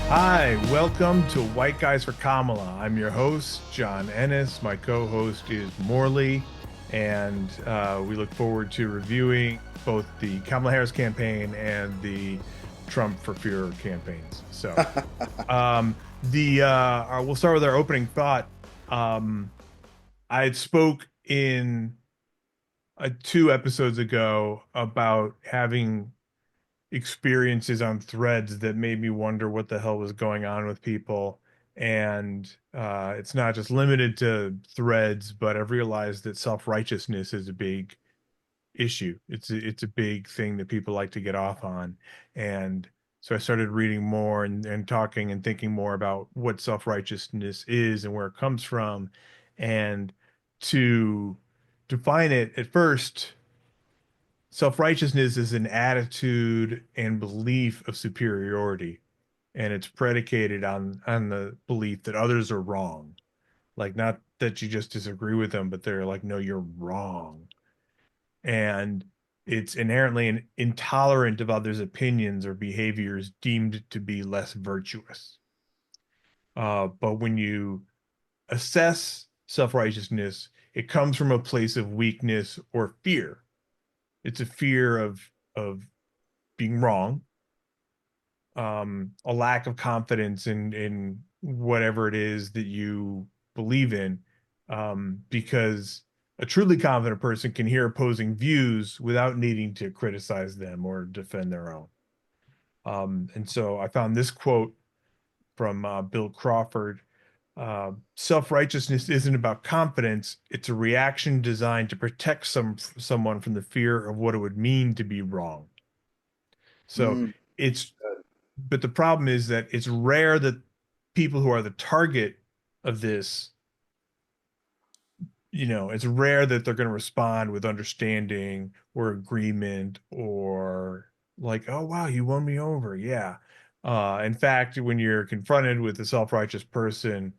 Hi, welcome to White Guys for Kamala. I'm your host, John Ennis. My co-host is Morley, and we look forward to reviewing both the Kamala Harris campaign and the Trump for Fear campaigns. So, we'll start with our opening thought. I had spoke in 2 episodes ago about having experiences on threads that made me wonder what the hell was going on with people. And it's not just limited to threads, but I've realized that self-righteousness is a big issue. It's a big thing that people like to get off on. And so I started reading more and talking and thinking more about what self-righteousness is and where it comes from. And to define it at first, self-righteousness is an attitude and belief of superiority, and it's predicated on the belief that others are wrong. Like, not that you just disagree with them, but they're like, no, you're wrong. And it's inherently intolerant of others' opinions or behaviors deemed to be less virtuous. But when you assess self-righteousness, it comes from a place of weakness or fear. It's a fear of being wrong, a lack of confidence in whatever it is that you believe in, because a truly confident person can hear opposing views without needing to criticize them or defend their own. And so I found this quote from Bill Crawford. Self-righteousness isn't about confidence. It's a reaction designed to protect someone from the fear of what it would mean to be wrong. So Mm, it's, but the problem is that it's rare that people who are the target of this, it's rare that they're going to respond with understanding or agreement or like, oh, wow, you won me over. Yeah. In fact, when you're confronted with a self-righteous person,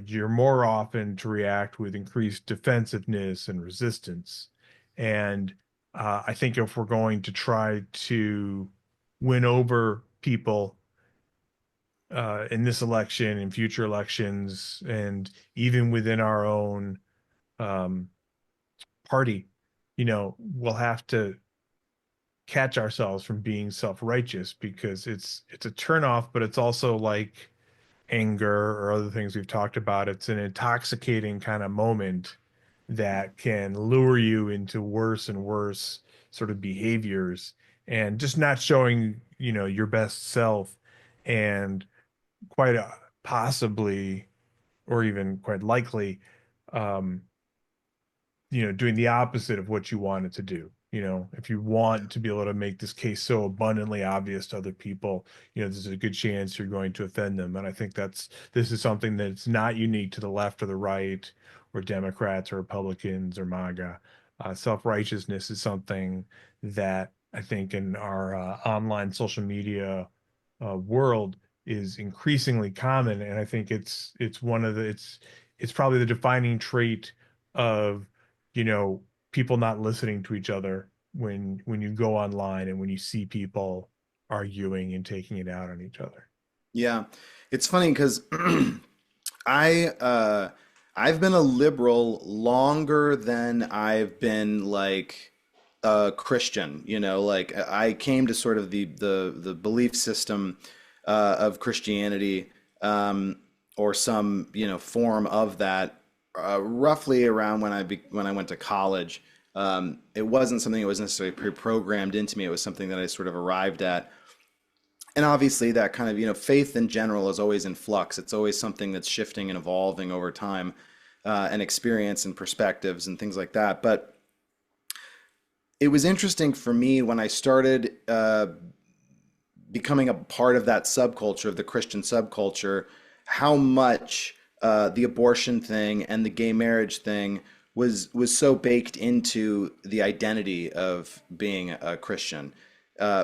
you're more often to react with increased defensiveness and resistance. And I think if we're going to try to win over people in this election and future elections, and even within our own um, party, we'll have to catch ourselves from being self-righteous because it's a turnoff, but it's also like anger or other things we've talked about. It's an intoxicating kind of moment that can lure you into worse and worse sort of behaviors and just not showing, your best self, and quite possibly, or even quite likely, um, doing the opposite of what you wanted to do. If you yeah. want to be able to make this case so abundantly obvious to other people, there's a good chance you're going to offend them. And I think this is something that's not unique to the left or the right or Democrats or Republicans or MAGA. Self-righteousness is something that I think in our online social media world is increasingly common. And I think it's one of the it's probably the defining trait of people not listening to each other when you go online and when you see people arguing and taking it out on each other. Yeah. It's funny because I I've been a liberal longer than I've been like a Christian, like I came to sort of the belief system of Christianity, or some, form of that, roughly around when I went to college. It wasn't something that was necessarily pre-programmed into me. It was something that I sort of arrived at. And obviously that kind of, faith in general is always in flux. It's always something that's shifting and evolving over time, and experience and perspectives and things like that. But it was interesting for me when I started becoming a part of that subculture, of the Christian subculture, how much the abortion thing and the gay marriage thing was so baked into the identity of being a Christian.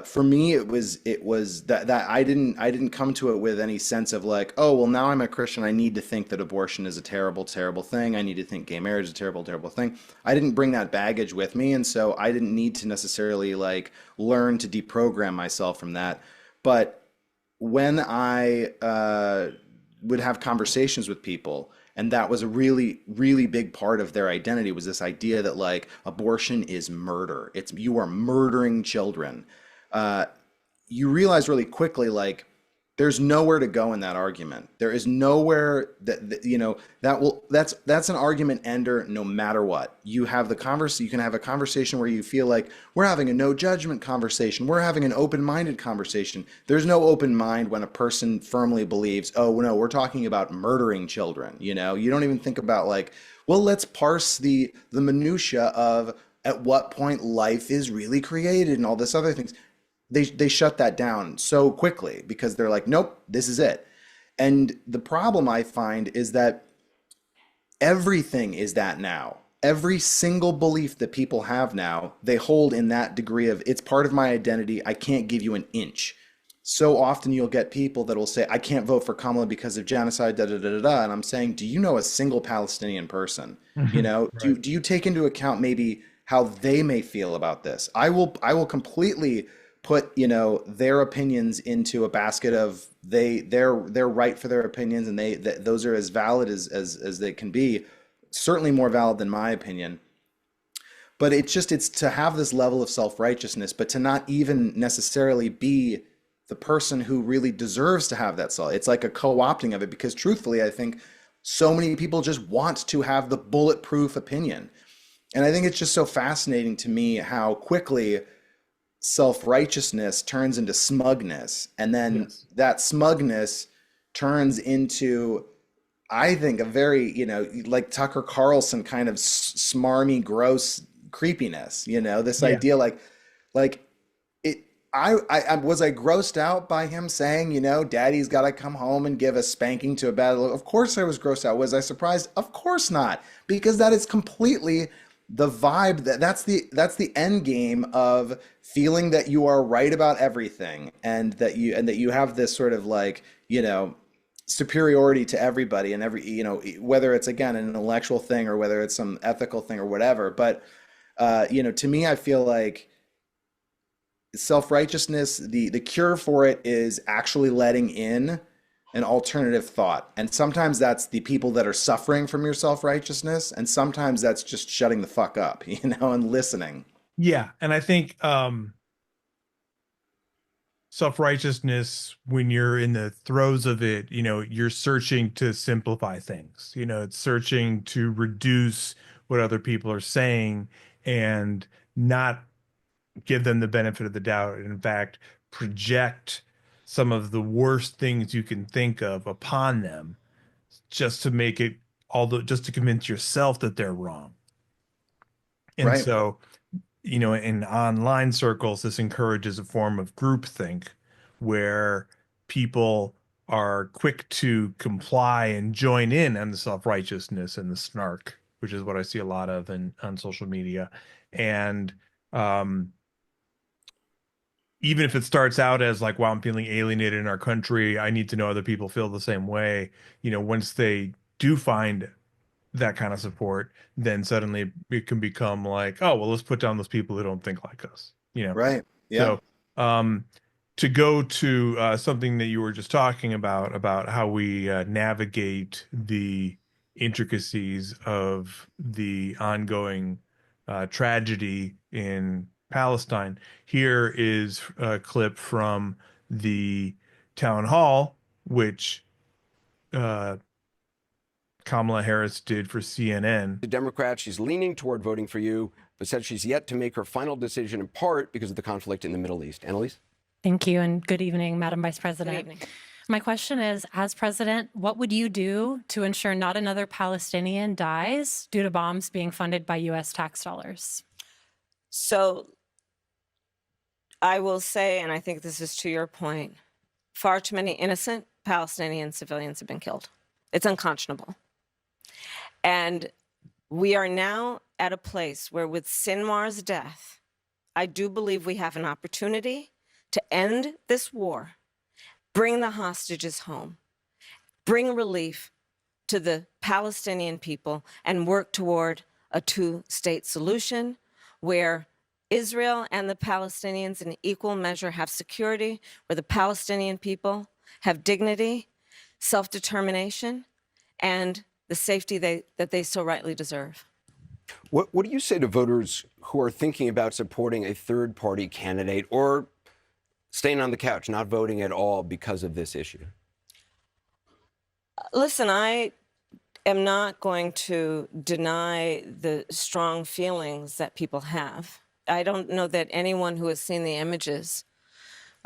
For me, it was that I didn't come to it with any sense of like, oh well, now I'm a Christian, I need to think that abortion is a terrible, terrible thing. I need to think gay marriage is a terrible, terrible thing. I didn't bring that baggage with me, and so I didn't need to necessarily like learn to deprogram myself from that. But when I would have conversations with people, and that was a really, really big part of their identity, was this idea that like abortion is murder. It's you are murdering children. Uh, you realize really quickly, like, there's nowhere to go in that argument. There is nowhere you know, that's an argument ender no matter what. You have the you can have a conversation where you feel like we're having a no judgment conversation. We're having an open-minded conversation. There's no open mind when a person firmly believes, oh no, we're talking about murdering children. You know, you don't even think about like, well, let's parse the minutia of at what point life is really created and all this other things. They shut that down so quickly because they're like, nope, this is it. And the problem I find is that everything is that now. Every single belief that people have now, they hold in that degree of it's part of my identity. I can't give you an inch. So often you'll get people that will say, I can't vote for Kamala because of genocide, da da da da da. And I'm saying, do you know a single Palestinian person? You know, Right. do you take into account maybe how they may feel about this? I will completely put, you know, their opinions into a basket of they're right for their opinions, and those are as valid as they can be, certainly more valid than my opinion. But it's to have this level of self-righteousness, but to not even necessarily be the person who really deserves to have that self. It's like a co-opting of it, because truthfully, I think so many people just want to have the bulletproof opinion. And I think it's just so fascinating to me how quickly self-righteousness turns into smugness, and then Yes. that smugness turns into, I think, a very, you know, like Tucker Carlson kind of smarmy, gross creepiness, you know, this Yeah. idea like it, I was I grossed out by him saying, you know, daddy's got to come home and give a spanking to a bad little. Of course I was grossed out. Was I surprised? Of course not, because that is completely the vibe, that's the end game of feeling that you are right about everything, and that you have this sort of like, you know, superiority to everybody and every, you know, whether it's again an intellectual thing or whether it's some ethical thing or whatever. But you know, to me, I feel like self-righteousness, the cure for it is actually letting in an alternative thought. And sometimes that's the people that are suffering from your self-righteousness, and sometimes that's just shutting the fuck up, you know, and listening. Yeah. And I think self-righteousness, when you're in the throes of it, you know, you're searching to simplify things. You know, it's searching to reduce what other people are saying and not give them the benefit of the doubt. And in fact, project some of the worst things you can think of upon them just to make it, although just to convince yourself that they're wrong. And Right. so, you know, in online circles, this encourages a form of groupthink where people are quick to comply and join in on the self-righteousness and the snark, which is what I see a lot of in on social media. And um, even if it starts out as like, wow, I'm feeling alienated in our country, I need to know other people feel the same way. You know, once they do find that kind of support, then suddenly it can become like, oh, well, let's put down those people who don't think like us, you know? Right. Yeah. So, um, to go to something that you were just talking about how we navigate the intricacies of the ongoing tragedy in Palestine, here is a clip from the town hall, which uh, Kamala Harris did for CNN. The Democrat, she's leaning toward voting for you, but said she's yet to make her final decision in part because of the conflict in the Middle East. Annalise? Thank you, and good evening, Madam Vice President. Good evening. My question is, as president, what would you do to ensure not another Palestinian dies due to bombs being funded by U.S. tax dollars? So I will say, and I think this is to your point, far too many innocent Palestinian civilians have been killed. It's unconscionable. And we are now at a place where, with Sinwar's death, I do believe we have an opportunity to end this war, bring the hostages home, bring relief to the Palestinian people, and work toward a two-state solution where Israel and the Palestinians in equal measure have security, where the Palestinian people have dignity, self-determination, and the safety that they so rightly deserve. What do you say to voters who are thinking about supporting a third-party candidate or staying on the couch, not voting at all because of this issue? Listen, I am not going to deny the strong feelings that people have. I don't know that anyone who has seen the images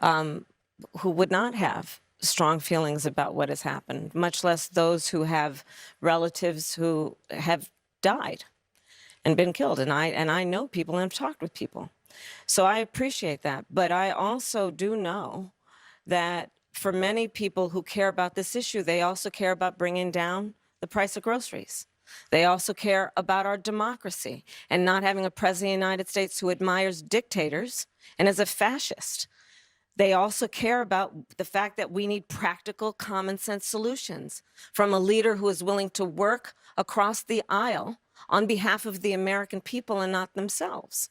who would not have strong feelings about what has happened, much less those who have relatives who have died and been killed. And I know people and have talked with people. So I appreciate that. But I also do know that for many people who care about this issue, they also care about bringing down the price of groceries. They also care about our democracy and not having a president of the United States who admires dictators and is a fascist. They also care about the fact that we need practical, common sense solutions from a leader who is willing to work across the aisle on behalf of the American people and not themselves.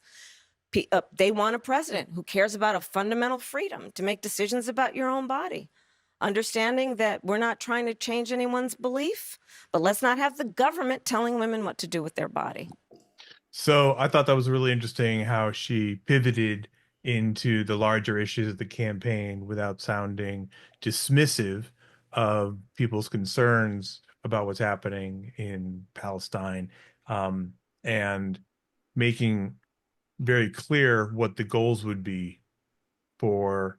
They want a president who cares about a fundamental freedom to make decisions about your own body, understanding that we're not trying to change anyone's belief, but let's not have the government telling women what to do with their body. So I thought that was really interesting how she pivoted into the larger issues of the campaign without sounding dismissive of people's concerns about what's happening in Palestine, and making very clear what the goals would be for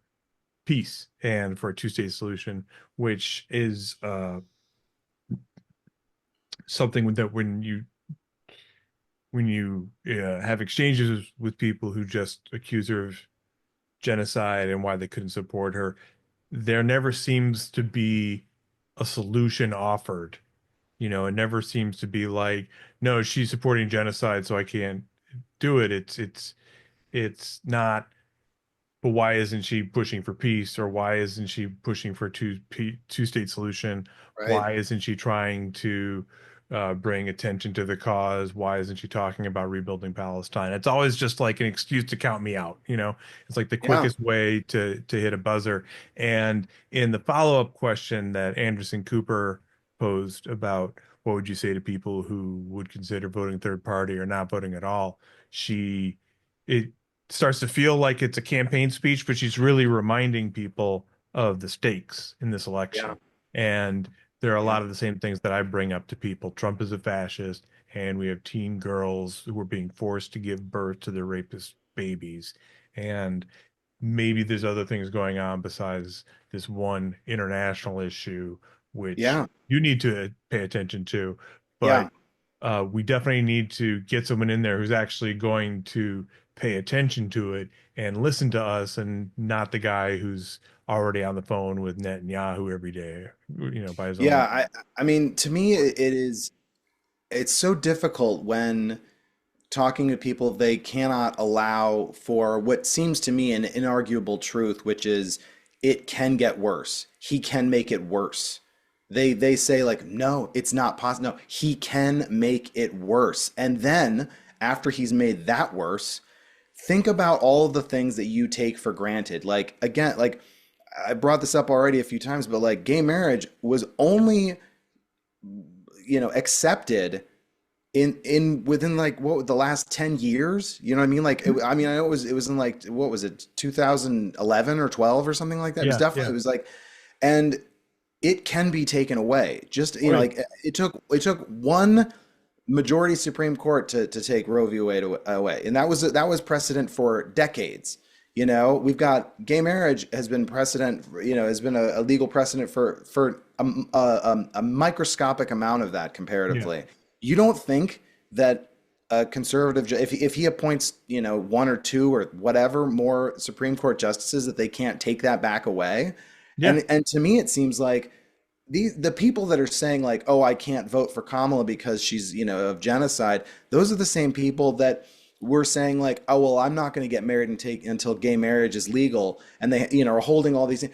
peace and for a two-state solution, which is something that when you have exchanges with people who just accuse her of genocide and why they couldn't support her, there never seems to be a solution offered. You know, it never seems to be like, no, she's supporting genocide, so I can't do it. It's not, but why isn't she pushing for peace, or why isn't she pushing for a two-state solution? Right. Why isn't she trying to bring attention to the cause? Why isn't she talking about rebuilding Palestine? It's always just like an excuse to count me out. You know, it's like the Yeah. quickest way to hit a buzzer. And in the follow-up question that Anderson Cooper posed about what would you say to people who would consider voting third party or not voting at all, it starts to feel like it's a campaign speech, but she's really reminding people of the stakes in this election. Yeah. And there are a Yeah. lot of the same things that I bring up to people. Trump is a fascist, and we have teen girls who are being forced to give birth to their rapist babies. And maybe there's other things going on besides this one international issue, which Yeah. you need to pay attention to. Yeah. But we definitely need to get someone in there who's actually going to pay attention to it and listen to us, and not the guy who's already on the phone with Netanyahu every day, you know, by his own. Yeah. I mean, to me, it's so difficult when talking to people, they cannot allow for what seems to me an inarguable truth, which is it can get worse. He can make it worse. They say like, no, it's not possible. No, he can make it worse. And then after he's made that worse, think about all of the things that you take for granted. Like again, like I brought this up already a few times, but like gay marriage was only, accepted in within like what the last 10 years, you know what I mean? Like I mean, I know it was in like, what was it, 2011 or 12 or something like that. It was Yeah, definitely, yeah. it was like, and it can be taken away. Just, Right. like it took one majority Supreme Court to take Roe v. Wade away. And that was precedent for decades. We've got gay marriage has been precedent, has been a legal precedent for a microscopic amount of that Yeah. comparatively. You don't think that a conservative, if he appoints, one or two or whatever more Supreme Court justices, that they can't take that back away? Yeah. And to me, it seems like the people that are saying like, oh, I can't vote for Kamala because she's, of genocide. Those are the same people that were saying like, oh, well, I'm not going to get married until gay marriage is legal. And they, are holding all these things.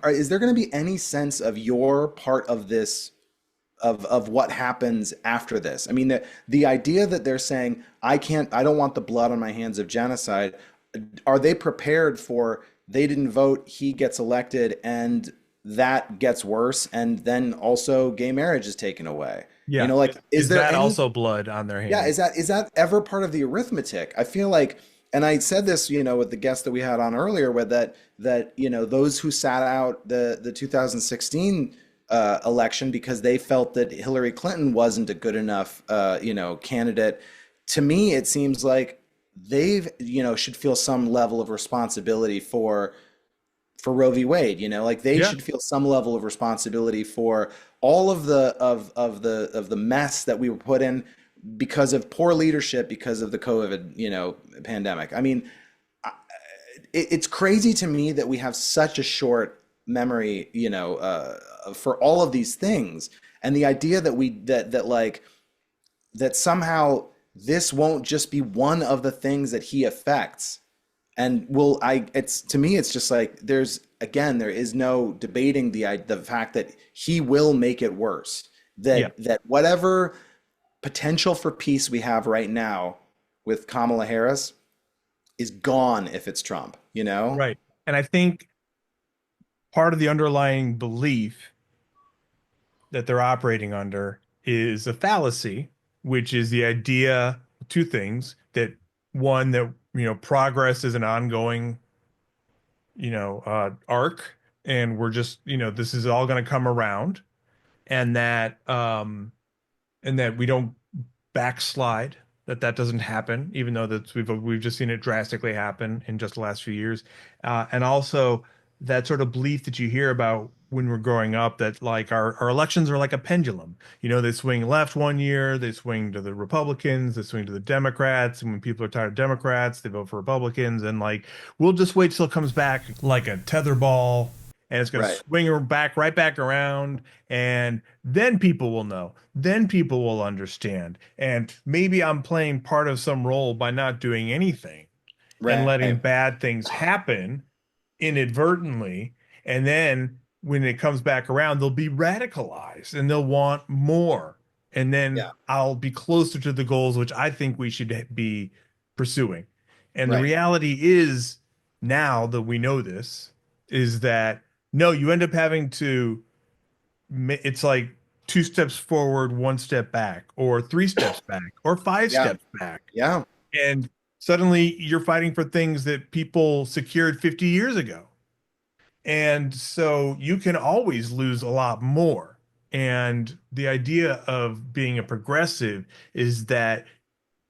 Is there going to be any sense of your part of this, of what happens after this? I mean, the idea that they're saying, I don't want the blood on my hands of genocide. Are they prepared for they didn't vote, he gets elected, and that gets worse, and then also gay marriage is taken away. You Yeah. know, like, is Is there that any, also blood on their yeah, hands? is that ever part of the arithmetic? I feel like, and I said this, with the guest that we had on earlier, with that those who sat out the 2016 election because they felt that Hillary Clinton wasn't a good enough candidate. To me, it seems like they've should feel some level of responsibility for Roe v. Wade, like they Yeah. should feel some level of responsibility for all of the mess that we were put in because of poor leadership, because of the COVID, pandemic. I mean, it's crazy to me that we have such a short memory, for all of these things, and the idea that that somehow this won't just be one of the things that he affects. And it's, to me, it's just like, there is no debating the fact that he will make it worse. Yeah. That whatever potential for peace we have right now with Kamala Harris is gone if it's Trump, you know? Right. And I think part of the underlying belief that they're operating under is a fallacy, which is the idea, two things, that one, that, progress is an ongoing, arc, and we're just, this is all going to come around, and that we don't backslide, that doesn't happen, even though we've just seen it drastically happen in just the last few years, and also that sort of belief that you hear about when we're growing up, that like our elections are like a pendulum. They swing left one year, they swing to the Republicans, they swing to the Democrats, and when people are tired of Democrats, they vote for Republicans, and like we'll just wait till it comes back like a tether ball, and it's going to Right, swing her back right back around, and then people will know, then people will understand, and maybe I'm playing part of some role by not doing anything and letting right, bad things happen inadvertently, and then when it comes back around they'll be radicalized and they'll want more, and then yeah, I'll be closer to the goals which I think we should be pursuing. And the right, reality is, now that we know this, is that no, you end up having to, it's like two steps forward, one step back, or three steps back, or five yeah, steps back. yeah, And suddenly you're fighting for things that people secured 50 years ago. And so you can always lose a lot more. And the idea of being a progressive is that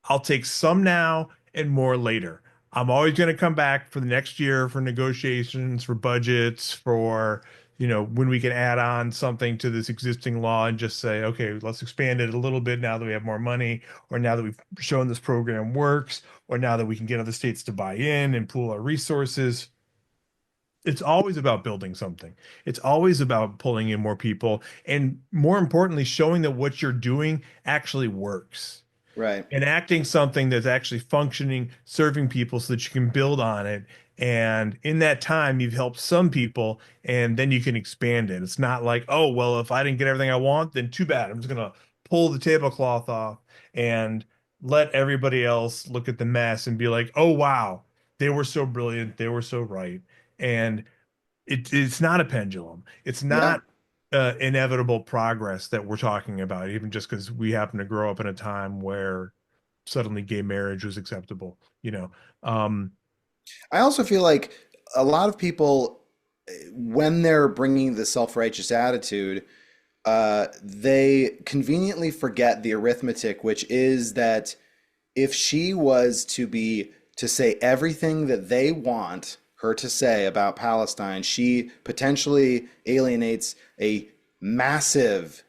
I'll take some now and more later. I'm always going to come back for the next year for negotiations, for budgets, for, when we can add on something to this existing law and just say, okay, let's expand it a little bit now that we have more money, or now that we've shown this program works, or now that we can get other states to buy in and pool our resources. It's always about building something. It's always about pulling in more people, and more importantly, showing that what you're doing actually works, right, enacting something that's actually functioning, serving people so that you can build on it. And in that time, you've helped some people, and then you can expand it. It's not like, oh, well, if I didn't get everything I want, then too bad. I'm just going to pull the tablecloth off and let everybody else look at the mess and be like, oh, wow, they were so brilliant. They were so right. And it's not a pendulum. It's yeah. not inevitable progress that we're talking about, even just because we happen to grow up in a time where suddenly gay marriage was acceptable, you know. Um, I also feel like a lot of people, when they're bringing the self-righteous attitude, they conveniently forget the arithmetic, which is that if she was to say everything that they want her to say about Palestine, she potentially alienates a massive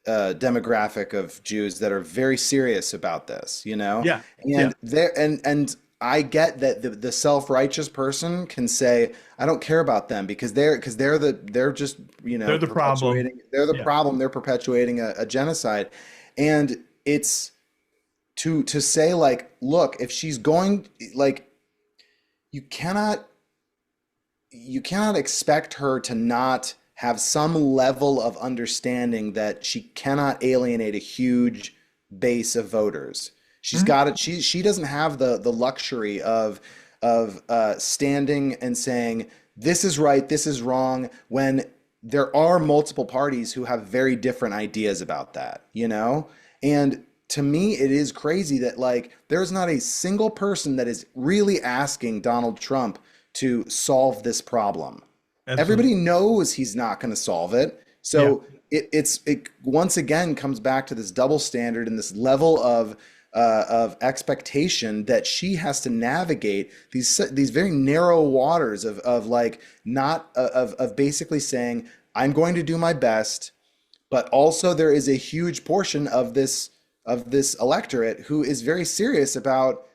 demographic of Jews that are very serious about this, yeah, yeah, and I get that the self-righteous person can say, I don't care about them because they're just, they're the problem. they're the Yeah, problem, they're perpetuating a genocide. And it's to say, like, look, if she's going, like, you cannot you cannot expect her to not have some level of understanding that she cannot alienate a huge base of voters. She's mhm, got it. She doesn't have the luxury of of standing and saying this is right, this is wrong, when there are multiple parties who have very different ideas about that, you know? And to me, it is crazy that like there's not a single person that is really asking Donald Trump to solve this problem. Absolutely. Everybody knows he's not going to solve it. So it once again comes back to this double standard and this level of expectation that she has to navigate these very narrow waters of like not of basically saying I'm going to do my best, but also there is a huge portion of this electorate who is very serious about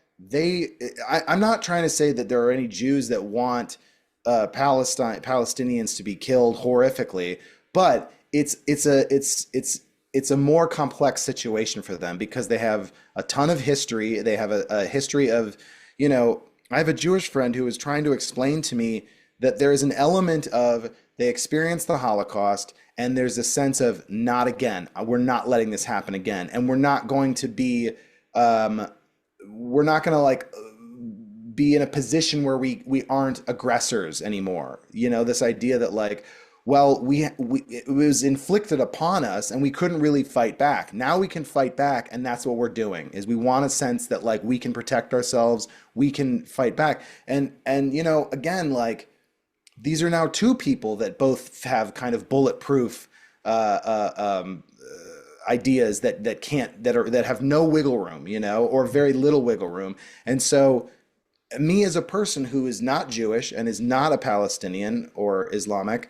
I'm not trying to say that there are any Jews that want Palestinians to be killed horrifically, but it's a more complex situation for them because they have a ton of history. They have a history of, you know, I have a Jewish friend who was trying to explain to me that there is an element of they experienced the Holocaust and there's a sense of not again. We're not letting this happen again. And we're not going to be, we're not going to like be in a position where we aren't aggressors anymore. You know, this idea that like, well, it was inflicted upon us and we couldn't really fight back. Now we can fight back, and that's what we're doing. Is we want a sense that like we can protect ourselves, we can fight back, and you know, again, like these are now two people that both have kind of bulletproof ideas that have no wiggle room, you know, or very little wiggle room, and so. Me as a person who is not Jewish and is not a Palestinian or Islamic,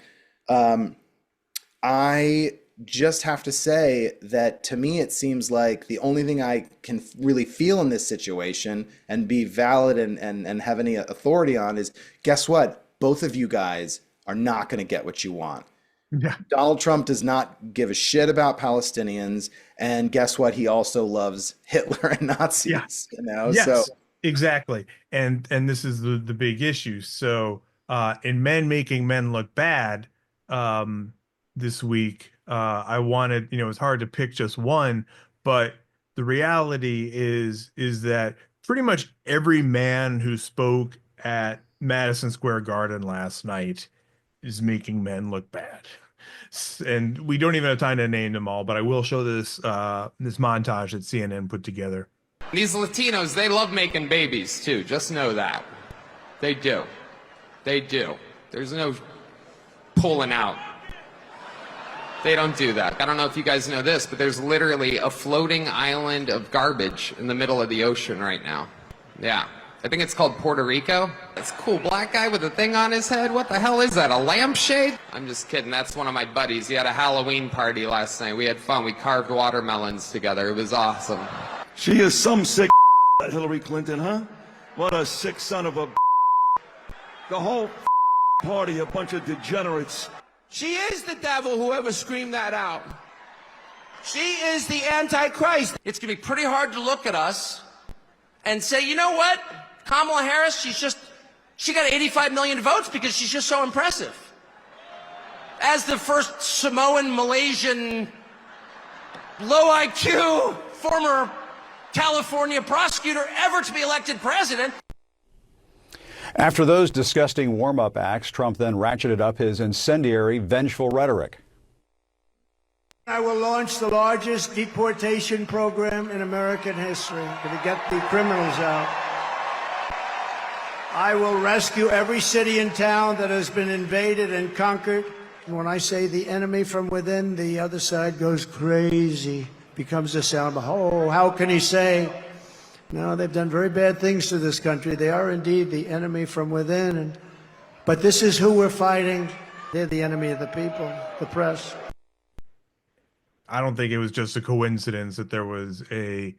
I just have to say that to me, it seems like the only thing I can really feel in this situation and be valid and have any authority on is, guess what? Both of you guys are not going to get what you want. Yeah. Donald Trump does not give a shit about Palestinians. And guess what? He also loves Hitler and Nazis, you know? Yes, So exactly. And this is the big issue. So in Men Making Men Look Bad, this week, I wanted, you know, it's hard to pick just one, but the reality is that pretty much every man who spoke at Madison Square Garden last night is making men look bad. And we don't even have time to name them all, but I will show this this montage that CNN put together. These Latinos, they love making babies too. Just know that. They do. They do. There's no pulling out. They don't do that. I don't know if you guys know this, but there's literally a floating island of garbage in the middle of the ocean right now. Yeah. I think it's called Puerto Rico. It's a cool black guy with a thing on his head. What the hell is that, a lampshade? I'm just kidding. That's one of my buddies. He had a Halloween party last night. We had fun. We carved watermelons together. It was awesome. She is some sick Hillary Clinton, huh? What a sick son of a. The whole party, a bunch of degenerates. She is the devil, whoever screamed that out. She is the Antichrist. It's going to be pretty hard to look at us and say, you know what? Kamala Harris, she got 85 million votes because she's just so impressive. As the first Samoan, Malaysian, low IQ, former California prosecutor ever to be elected president. After those disgusting warm-up acts, Trump then ratcheted up his incendiary, vengeful rhetoric. I will launch the largest deportation program in American history to get the criminals out. I will rescue every city and town that has been invaded and conquered. And when I say the enemy from within, the other side goes crazy, becomes a sound. Oh, how can he say? No, they've done very bad things to this country. They are indeed the enemy from within. But this is who we're fighting. They're the enemy of the people, the press. I don't think it was just a coincidence that there was a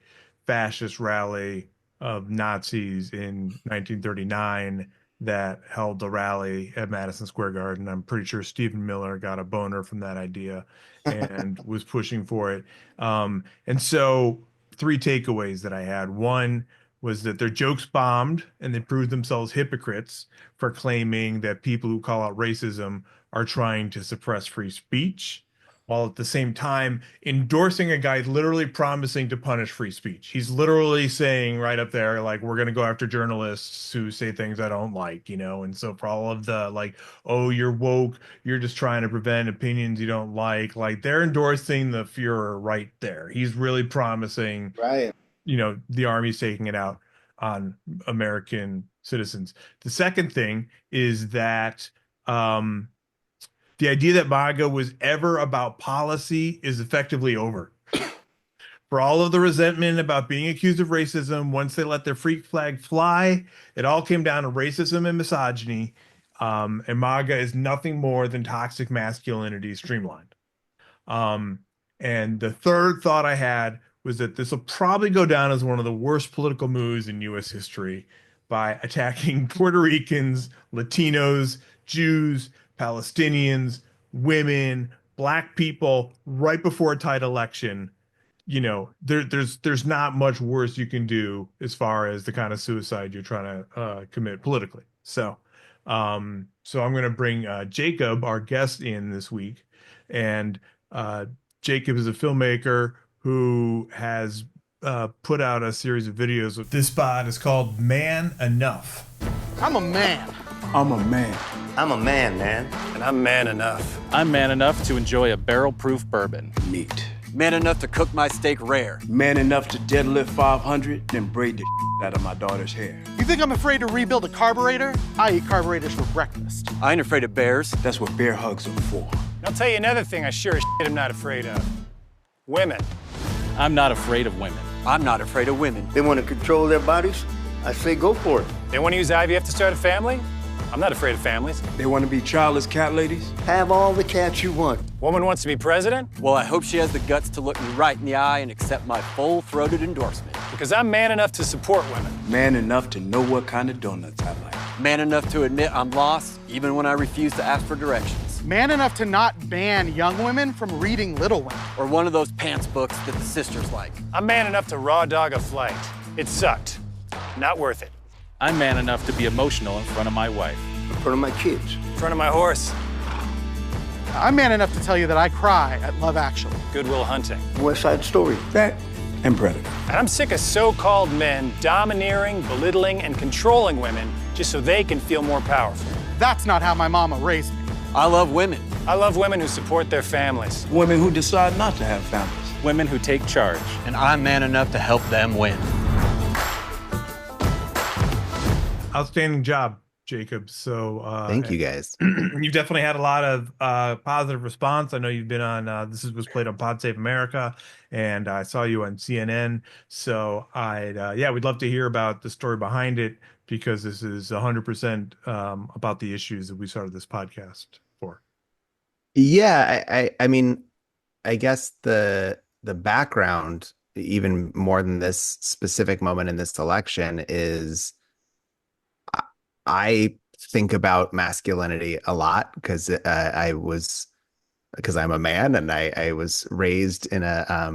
fascist rally of Nazis in 1939 that held the rally at Madison Square Garden. I'm pretty sure Stephen Miller got a boner from that idea and was pushing for it. And so 3 takeaways that I had. One was that their jokes bombed and they proved themselves hypocrites for claiming that people who call out racism are trying to suppress free speech. while at the same time endorsing a guy literally promising to punish free speech. He's literally saying right up there, like, we're going to go after journalists who say things I don't like, you know? And so for all of the like, oh, you're woke, you're just trying to prevent opinions you don't like they're endorsing the Fuhrer right there. He's really promising, Right. you know, the army's taking it out on American citizens. The second thing is that, the idea that MAGA was ever about policy is effectively over. For all of the resentment about being accused of racism, once they let their freak flag fly, it all came down to racism and misogyny. And MAGA is nothing more than toxic masculinity streamlined. Um, and the third thought I had was that this will probably go down as one of the worst political moves in U.S. history by attacking Puerto Ricans, Latinos, Jews, Palestinians, women, black people right before a tight election. You know, there's not much worse you can do as far as the kind of suicide you're trying to commit politically. So I'm going to bring Jacob, our guest, in this week, and Jacob is a filmmaker who has put out a series of videos. This spot is called Man Enough. I'm a man. I'm a man. I'm a man, man. And I'm man enough. I'm man enough to enjoy a barrel-proof bourbon. Meat. Man enough to cook my steak rare. Man enough to deadlift 500, then braid the out of my daughter's hair. You think I'm afraid to rebuild a carburetor? I eat carburetors for breakfast. I ain't afraid of bears. That's what bear hugs are for. I'll tell you another thing I sure as shit am not afraid of. Women. I'm not afraid of women. I'm not afraid of women. They want to control their bodies? I say go for it. They want to use IVF to start a family? I'm not afraid of families. They want to be childless cat ladies? Have all the cats you want. Woman wants to be president? Well, I hope she has the guts to look me right in the eye and accept my full-throated endorsement. Because I'm man enough to support women. Man enough to know what kind of donuts I like. Man enough to admit I'm lost, even when I refuse to ask for directions. Man enough to not ban young women from reading Little Women. Or one of those pants books that the sisters like. I'm man enough to raw dog a flight. It sucked. Not worth it. I'm man enough to be emotional in front of my wife. In front of my kids. In front of my horse. I'm man enough to tell you that I cry at Love Actually. Good Will Hunting. West Side Story. That and Predator. And I'm sick of so-called men domineering, belittling, and controlling women just so they can feel more powerful. That's not how my mama raised me. I love women. I love women who support their families. Women who decide not to have families. Women who take charge. And I'm man enough to help them win. Outstanding job, Jacob. So thank you guys. You've definitely had a lot of positive response. I know you've been on was played on Pod Save America, and I saw you on CNN. So we'd love to hear about the story behind it, because this is 100% about the issues that we started this podcast for. Yeah, I mean, I guess the background, even more than this specific moment in this election, is I think about masculinity a lot because I'm a man, and I was raised in a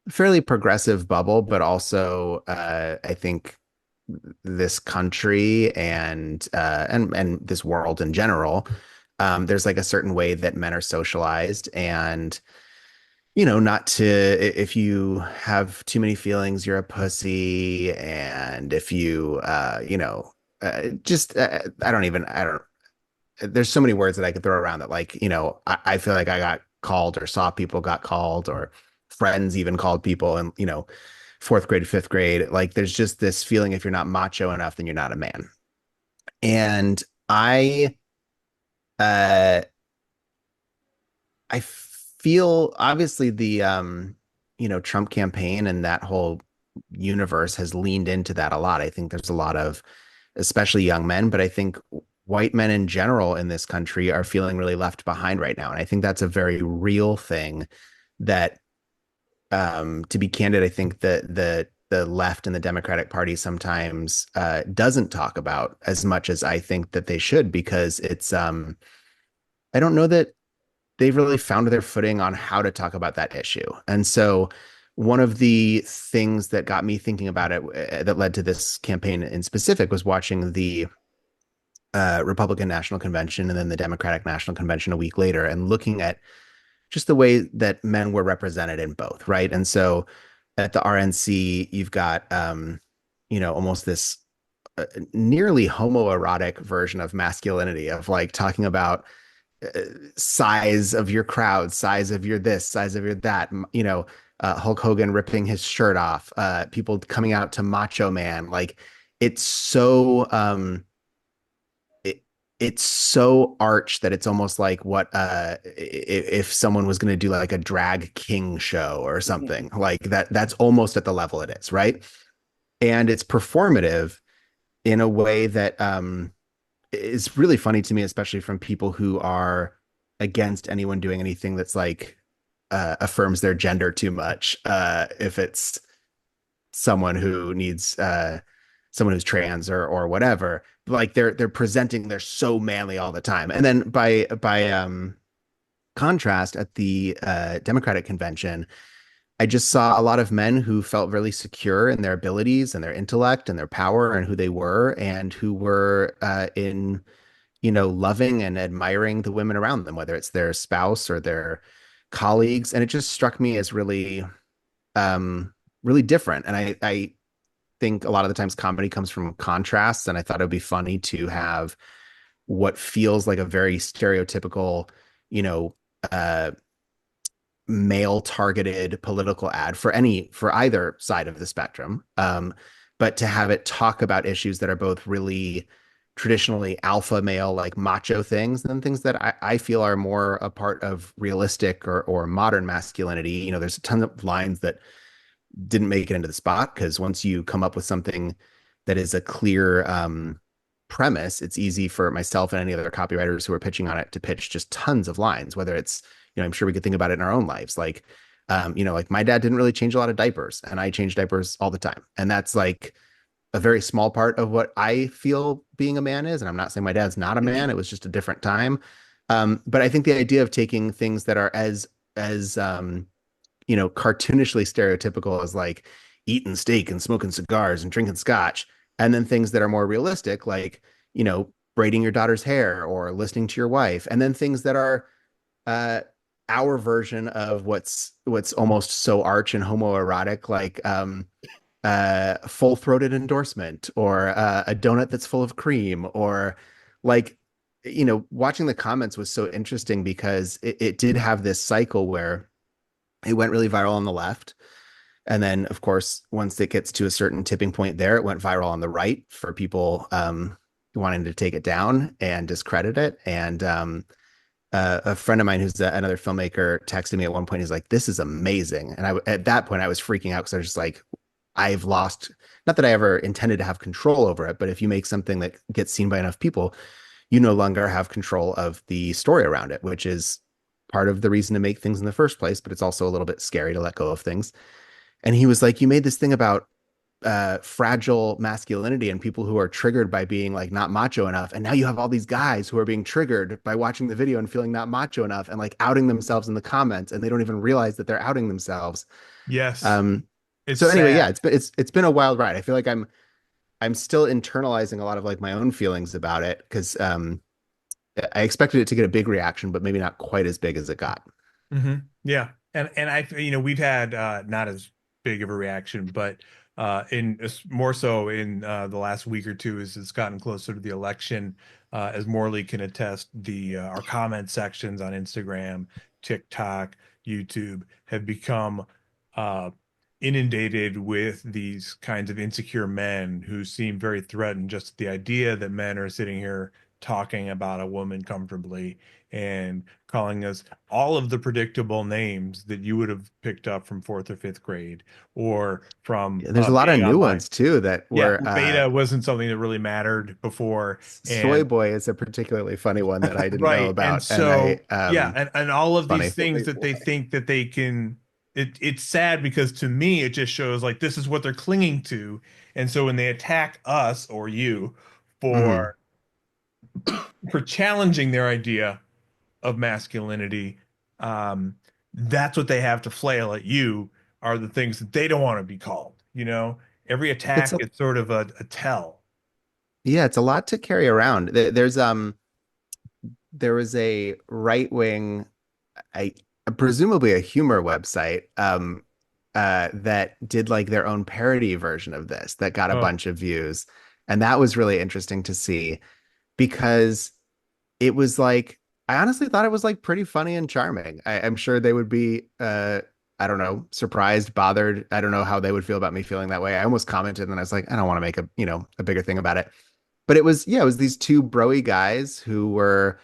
fairly progressive bubble, but also I think this country and this world in general, there's like a certain way that men are socialized, and not to, if you have too many feelings, you're a pussy, and if you there's so many words that I could throw around that, like, I feel like I got called, or saw people got called, or friends even called people, and fourth grade, fifth grade, like there's just this feeling, if you're not macho enough, then you're not a man. And I feel obviously the Trump campaign and that whole universe has leaned into that a lot. I think there's a lot of, especially young men, but I think white men in general in this country are feeling really left behind right now. And I think that's a very real thing that, to be candid, I think that the left and the Democratic Party sometimes doesn't talk about as much as I think that they should, because it's, I don't know that they've really found their footing on how to talk about that issue. And so one of the things that got me thinking about it, that led to this campaign in specific, was watching the Republican National Convention and then the Democratic National Convention a week later, and looking at just the way that men were represented in both, right? And so at the RNC, you've got almost this nearly homoerotic version of masculinity, of like talking about uh, size of your crowd, size of your this, size of your that, Hulk Hogan ripping his shirt off, people coming out to Macho Man. Like it's so it's so arch that it's almost like what if someone was going to do like a drag king show or something like that. That's almost at the level it is, right? And it's performative in a way that is really funny to me, especially from people who are against anyone doing anything that's like affirms their gender too much. If it's someone who needs someone who's trans or whatever, like they're presenting they're so manly all the time. And then by contrast, at the Democratic convention, I just saw a lot of men who felt really secure in their abilities and their intellect and their power and who they were, and who were in, loving and admiring the women around them, whether it's their spouse or their colleagues. And it just struck me as really, really different. And I think a lot of the times comedy comes from contrasts, and I thought it would be funny to have what feels like a very stereotypical, you know, uh, male targeted political ad for either side of the spectrum, but to have it talk about issues that are both really traditionally alpha male, like macho things, and things that I feel are more a part of realistic or modern masculinity. There's a ton of lines that didn't make it into the spot, because once you come up with something that is a clear premise, it's easy for myself and any other copywriters who are pitching on it to pitch just tons of lines, whether it's, I'm sure we could think about it in our own lives. Like, like my dad didn't really change a lot of diapers, and I change diapers all the time. And that's like a very small part of what I feel being a man is. And I'm not saying my dad's not a man. It was just a different time. But I think the idea of taking things that are as cartoonishly stereotypical as like eating steak and smoking cigars and drinking scotch, and then things that are more realistic, like, braiding your daughter's hair or listening to your wife, and then things that are our version of what's almost so arch and homoerotic, like full-throated endorsement, or a donut that's full of cream, or like, watching the comments was so interesting, because it did have this cycle where it went really viral on the left. And then, of course, once it gets to a certain tipping point there, it went viral on the right for people wanting to take it down and discredit it. And a friend of mine who's another filmmaker texted me at one point. He's like, "This is amazing." And at that point, I was freaking out, because I was just like, I've lost, not that I ever intended to have control over it, but if you make something that gets seen by enough people, you no longer have control of the story around it, which is part of the reason to make things in the first place. But it's also a little bit scary to let go of things. And he was like, "You made this thing about fragile masculinity and people who are triggered by being like not macho enough. And now you have all these guys who are being triggered by watching the video and feeling not macho enough, and like outing themselves in the comments, and they don't even realize that they're outing themselves." Yes. It's So anyway, sad. yeah, it's been a wild ride. I feel like I'm still internalizing a lot of like my own feelings about it, because I expected it to get a big reaction, but maybe not quite as big as it got. Yeah. And we've had not as big of a reaction, but more so in the last week or two, as it's gotten closer to the election, as Morley can attest, our comment sections on Instagram, TikTok, YouTube have become inundated with these kinds of insecure men who seem very threatened. Just the idea that men are sitting here talking about a woman comfortably and calling us all of the predictable names that you would have picked up from fourth or fifth grade, or from There's a lot of being new online. ones too that Yeah, were beta wasn't something that really mattered before. Soy And Boy is a particularly funny one that I didn't know right. And about. so, And and all of funny. these things that they think that they can, it's sad, because to me, it just shows like this is what they're clinging to. And so when they attack us or you Mhm. for challenging their idea of masculinity, that's what they have to flail at you, are the things that they don't want to be called. Every It's attack is sort of a tell. Yeah, it's a lot to carry around. There was a right wing, I presumably a humor website that did like their own parody version of this that got a Oh, bunch of views. And that was really interesting to see because it was like I honestly thought it was like pretty funny and charming. I'm sure they would be I don't know, surprised, bothered. I don't know how they would feel about me feeling that way. I almost commented and I was like, I don't want to make a, a bigger thing about it. But it was, yeah, it was these two broy guys who were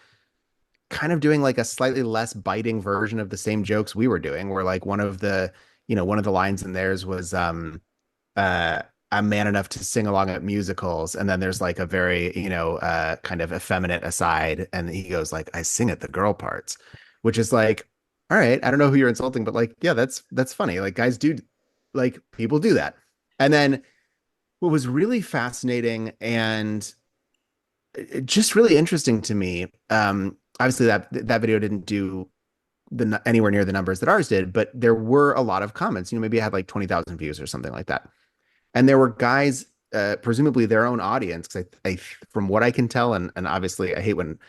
kind of doing like a slightly less biting version of the same jokes we were doing, where like one of the lines in theirs was uh I'm man enough to sing along at musicals, and then there's like a very, kind of effeminate aside, and he goes like, I sing at the girl parts, which is like, all right, I don't know who you're insulting, but like, yeah, that's funny. Like guys do, like people do that. And then what was really fascinating and just really interesting to me, obviously that video didn't do anywhere near the numbers that ours did, but there were a lot of comments. Maybe it had like 20,000 views or something like that. And there were guys, presumably their own audience, because from what I can tell, and obviously I hate when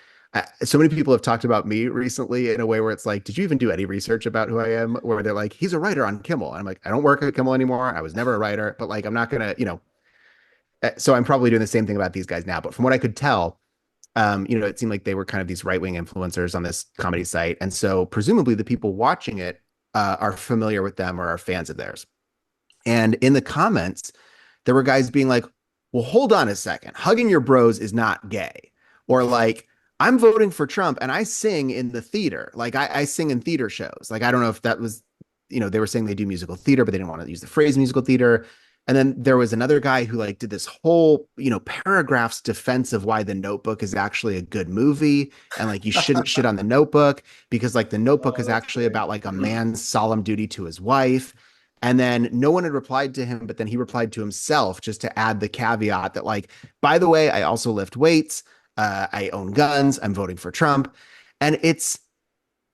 so many people have talked about me recently in a way where it's like, did you even do any research about who I am? Where they're like, he's a writer on Kimmel. And I'm like, I don't work at Kimmel anymore. I was never a writer, but like, I'm not gonna, so I'm probably doing the same thing about these guys now. But from what I could tell, it seemed like they were kind of these right-wing influencers on this comedy site. And so presumably the people watching it are familiar with them or are fans of theirs. And in the comments, there were guys being like, well, hold on a second. Hugging your bros is not gay. Or like, I'm voting for Trump and I sing in the theater. Like I sing in theater shows. Like, I don't know if that was, they were saying they do musical theater, but they didn't want to use the phrase musical theater. And then there was another guy who like did this whole, paragraphs defense of why The Notebook is actually a good movie. And like, you shouldn't shit on The Notebook because like The Notebook is actually about like a man's solemn duty to his wife. And then no one had replied to him, but then he replied to himself just to add the caveat that like, by the way, I also lift weights. I own guns. I'm voting for Trump. And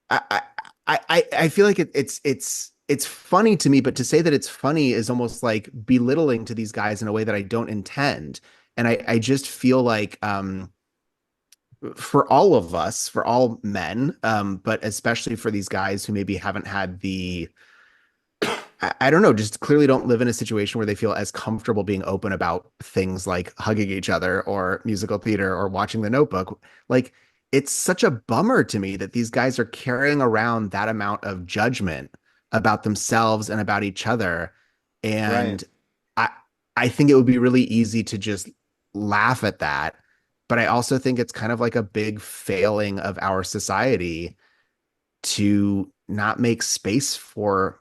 I feel like it's funny to me, but to say that it's funny is almost like belittling to these guys in a way that I don't intend. And I just feel like for all of us, for all men, but especially for these guys who maybe haven't had I don't know, just clearly don't live in a situation where they feel as comfortable being open about things like hugging each other or musical theater or watching The Notebook. Like, it's such a bummer to me that these guys are carrying around that amount of judgment about themselves and about each other. And I I think it would be really easy to just laugh at that. But I also think it's kind of like a big failing of our society to not make space for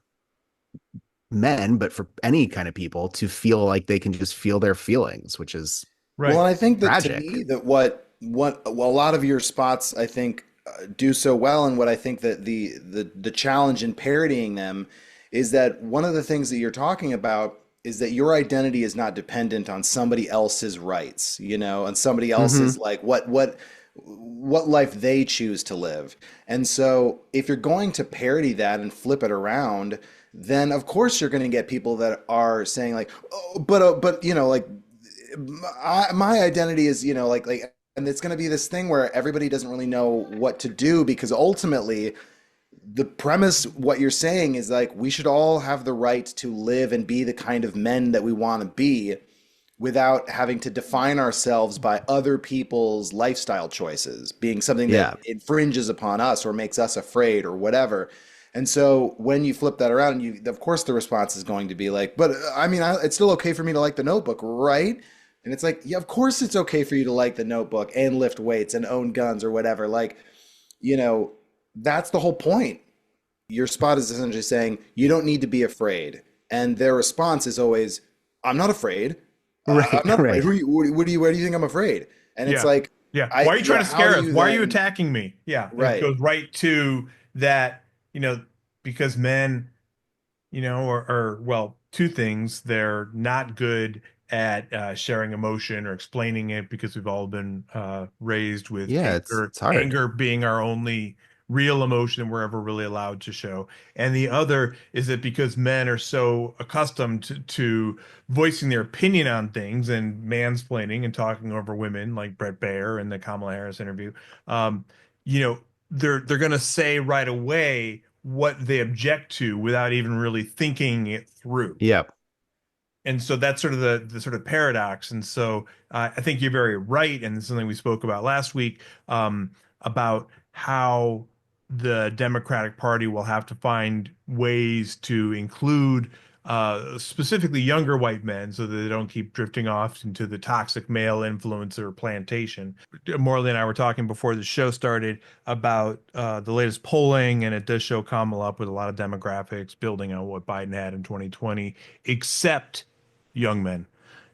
men, but for any kind of people to feel like they can just feel their feelings, which is right. Well, and I think that to tragic. me that what a lot of your spots I think do so well, and what I think that the challenge in parodying them is that one of the things that you're talking about is that your identity is not dependent on somebody else's rights, on somebody else's like what life they choose to live. And so if you're going to parody that and flip it around, then of course you're going to get people that are saying like, oh, but like my identity is, like, and it's going to be this thing where everybody doesn't really know what to do, because ultimately the premise, what you're saying is like, we should all have the right to live and be the kind of men that we want to be without having to define ourselves by other people's lifestyle choices being something that infringes upon us or makes us afraid or whatever. And so when you flip that around, of course, the response is going to be like, but I mean, it's still okay for me to like The Notebook, right? And it's like, yeah, of course it's okay for you to like The Notebook and lift weights and own guns or whatever. Like, that's the whole point. Your spot is essentially saying you don't need to be afraid. And their response is always, I'm not afraid. Right, I'm not afraid. right. Where do you think I'm afraid? And it's like, Yeah. Why are you trying to scare us? Why are you then- attacking me? Yeah. Right. It goes right to that, because men, well, two things. They're not good at sharing emotion or explaining it, because we've all been raised with Yeah, anger, it's hard. anger being our only real emotion we're ever really allowed to show. And the other is that because men are so accustomed to voicing their opinion on things and mansplaining and talking over women, like Brett Baer in the Kamala Harris interview, you know, they're going to say right away, what they object to without even really thinking it through. Yep. And so that's sort of the sort of paradox. And so I think you're very right, and this is something we spoke about last week, about how the Democratic Party will have to find ways to include specifically younger white men so that they don't keep drifting off into the toxic male influencer plantation. Morley and I were talking before the show started about the latest polling, and it does show Kamala up with a lot of demographics building on what Biden had in 2020, except young men.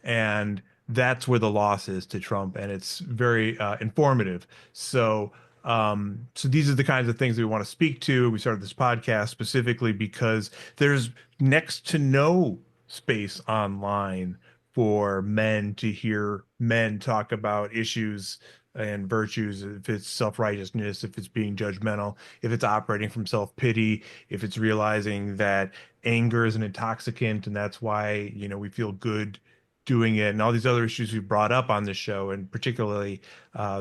And that's where the loss is to Trump, and it's very informative. So so these are the kinds of things we want to speak to. We started this podcast specifically because there's next to no space online for men to hear men talk about issues and virtues, if it's self-righteousness, if it's being judgmental, if it's operating from self-pity, if it's realizing that anger is an intoxicant and that's why, you know, we feel good doing it, and all these other issues we brought up on this show, and particularly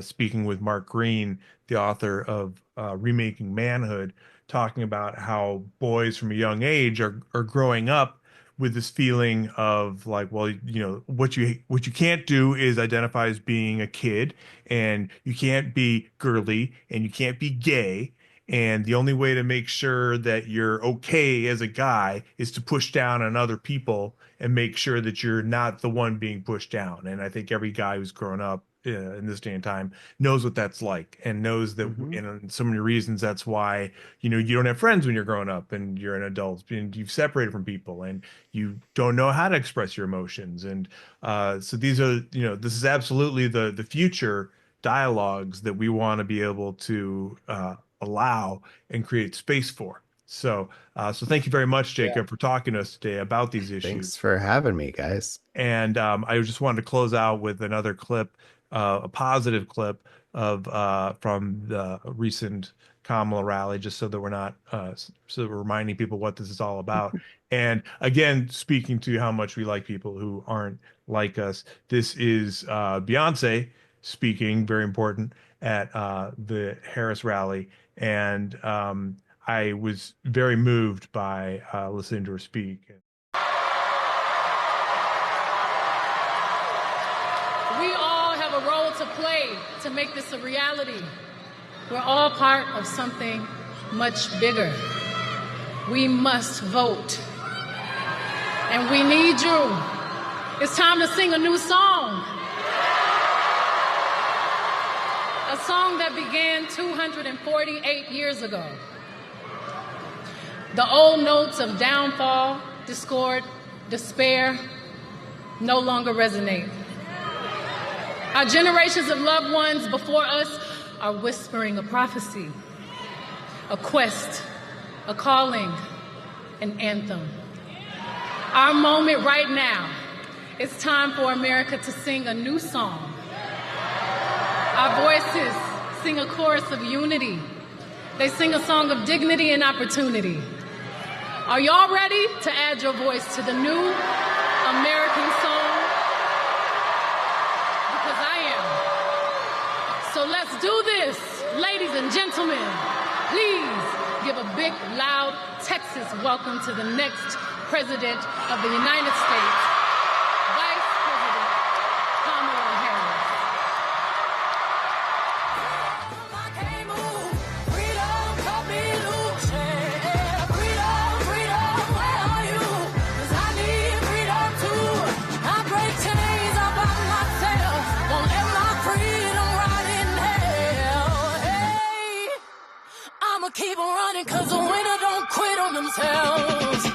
speaking with Mark Green, the author of Remaking Manhood, talking about how boys from a young age are growing up with this feeling of like, well, you know, what you can't do is identify as being a kid, and you can't be girly, and you can't be gay. And the only way to make sure that you're okay as a guy is to push down on other people and make sure that you're not the one being pushed down. And I think every guy who's grown up in this day and time knows what that's like, and knows that, you know, so many reasons that's why, you know, you don't have friends when you're growing up and you're an adult, and you've separated from people and you don't know how to express your emotions. And so these are, you know, this is absolutely the future dialogues that we want to be able to allow and create space for. So, so thank you very much, Jacob, for talking to us today about these issues. Thanks for having me, guys. And I just wanted to close out with another clip, a positive clip of from the recent Kamala rally, just so that we're not so that we're reminding people what this is all about. And again, speaking to how much we like people who aren't like us, this is Beyoncé speaking, very important, at the Harris rally. And I was very moved by listening to her speak. We all have a role to play to make this a reality. We're all part of something much bigger. We must vote. And we need you. It's time to sing a new song. A song that began 248 years ago. The old notes of downfall, discord, despair no longer resonate. Our generations of loved ones before us are whispering a prophecy, a quest, a calling, an anthem. Our moment right now, it's time for America to sing a new song. Our voices sing a chorus of unity. They sing a song of dignity and opportunity. Are y'all ready to add your voice to the new American song? Because I am. So let's do this, ladies and gentlemen. Please give a big, loud Texas welcome to the next President of the United States, Vice President Kamala Harris. Keep on running, cause the winner don't quit on themselves.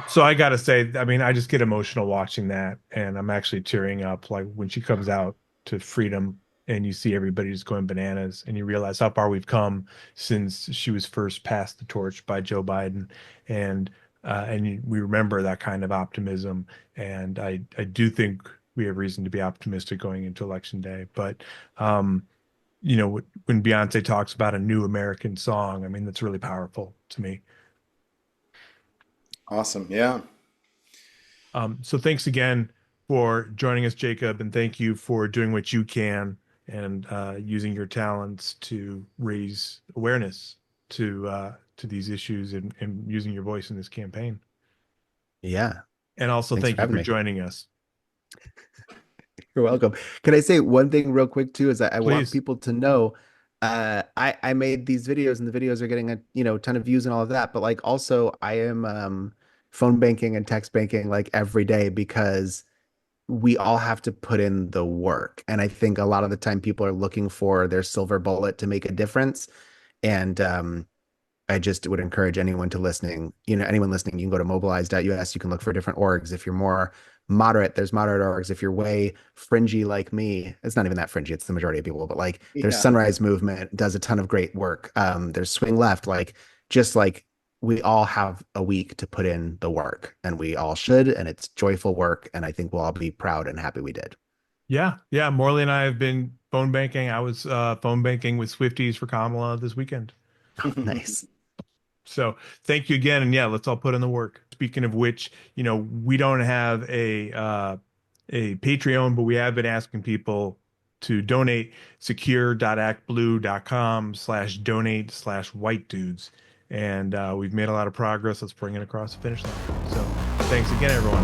So I gotta say, I mean, I just get emotional watching that, and I'm actually tearing up, like when she comes out to Freedom and you see everybody just going bananas, and you realize how far we've come since she was first passed the torch by Joe Biden, and we remember that kind of optimism, and I do think we have reason to be optimistic going into Election Day. But when Beyonce talks about a new American song, I mean, that's really powerful to me. Awesome. Yeah. So thanks again for joining us, Jacob, and thank you for doing what you can and using your talents to raise awareness to these issues and using your voice in this campaign. Yeah. And also Thanks thank for you having for me. joining us. You're welcome. Can I say one thing real quick too? Is that I want Please. people to know, I made these videos and the videos are getting a ton of views and all of that. But like also I am phone banking and text banking like every day because we all have to put in the work. And I think a lot of the time people are looking for their silver bullet to make a difference. And I just would encourage anyone listening, you can go to mobilize.us. You can look for different orgs. If you're more moderate, there's moderate orgs. If you're way fringy like me, it's not even that fringy. It's the majority of people, but like there's Yeah. Sunrise Movement does a ton of great work. There's Swing Left, just like we all have a week to put in the work and we all should, and it's joyful work. And I think we'll all be proud and happy we did. Yeah. Morley and I have been phone banking. I was phone banking with Swifties for Kamala this weekend. Nice. So thank you again. And yeah, let's all put in the work. Speaking of which, we don't have a Patreon, but we have been asking people to donate. secure.actblue.com/donate/white dudes. And we've made a lot of progress. Let's bring it across the finish line. So thanks again, everyone.